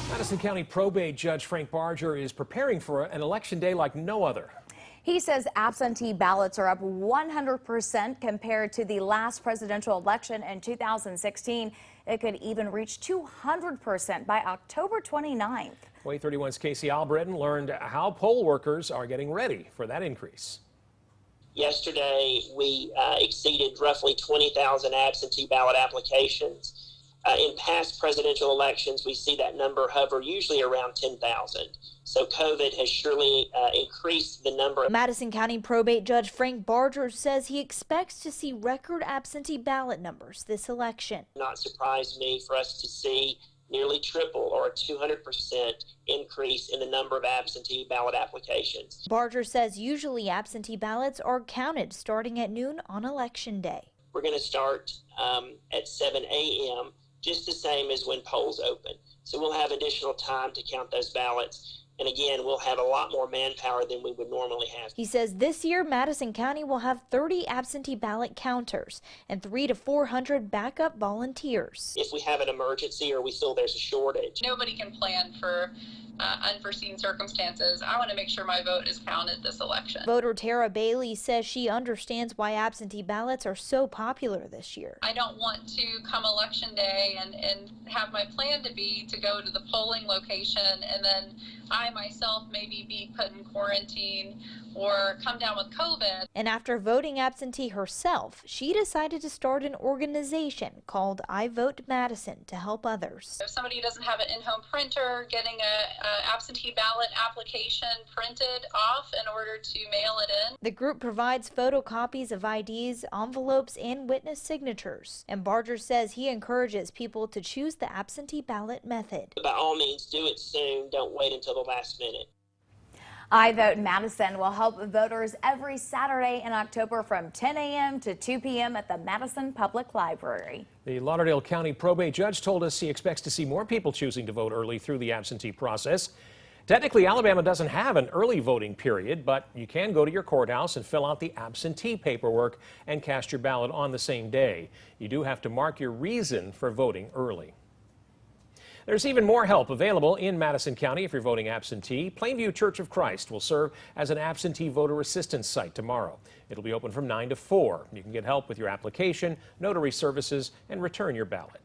Madison County probate judge Frank Barger is preparing for an election day like no other. He says absentee ballots are up 100% compared to the last presidential election in 2016. It could even reach 200% by October 29th. WAAY 31's Casey Albritton learned how poll workers are getting ready for that increase. Yesterday, we exceeded roughly 20,000 absentee ballot applications. In past presidential elections, we see that number hover usually around 10,000. So COVID has surely increased the number. Madison County probate judge Frank Barger says he expects to see record absentee ballot numbers this election. Not surprised me for us to see nearly triple or a 200% increase in the number of absentee ballot applications. Barger says usually absentee ballots are counted starting at noon on election day. We're going to start at 7 a.m. just the same as when polls open. So we'll have additional time to count those ballots. And again, we'll have a lot more manpower than we would normally have. He says this year Madison County will have 30 absentee ballot counters and 300 to 400 backup volunteers. If we have an emergency or we feel there's a shortage. Nobody can plan for unforeseen circumstances. I want to make sure my vote is counted this election. Voter Tara Bailey says she understands why absentee ballots are so popular this year. I don't want to come election day and have my plan to be to go to the polling location and then I myself maybe be put in quarantine or come down with COVID. And after voting absentee herself, she decided to start an organization called I Vote Madison to help others. If somebody doesn't have an in-home printer, getting a absentee ballot application printed off in order to mail it in. The group provides photocopies of IDs, envelopes, and witness signatures. And Barger says he encourages people to choose the absentee ballot method. By all means, do it soon. Don't wait until the last minute. I Vote Madison will help voters every Saturday in October from 10 a.m. to 2 p.m. at the Madison Public Library. The Lauderdale County probate judge told us he expects to see more people choosing to vote early through the absentee process. Technically, Alabama doesn't have an early voting period, but you can go to your courthouse and fill out the absentee paperwork and cast your ballot on the same day. You do have to mark your reason for voting early. There's even more help available in Madison County if you're voting absentee. Plainview Church of Christ will serve as an absentee voter assistance site tomorrow. It'll be open from 9 to 4. You can get help with your application, notary services, and return your ballot.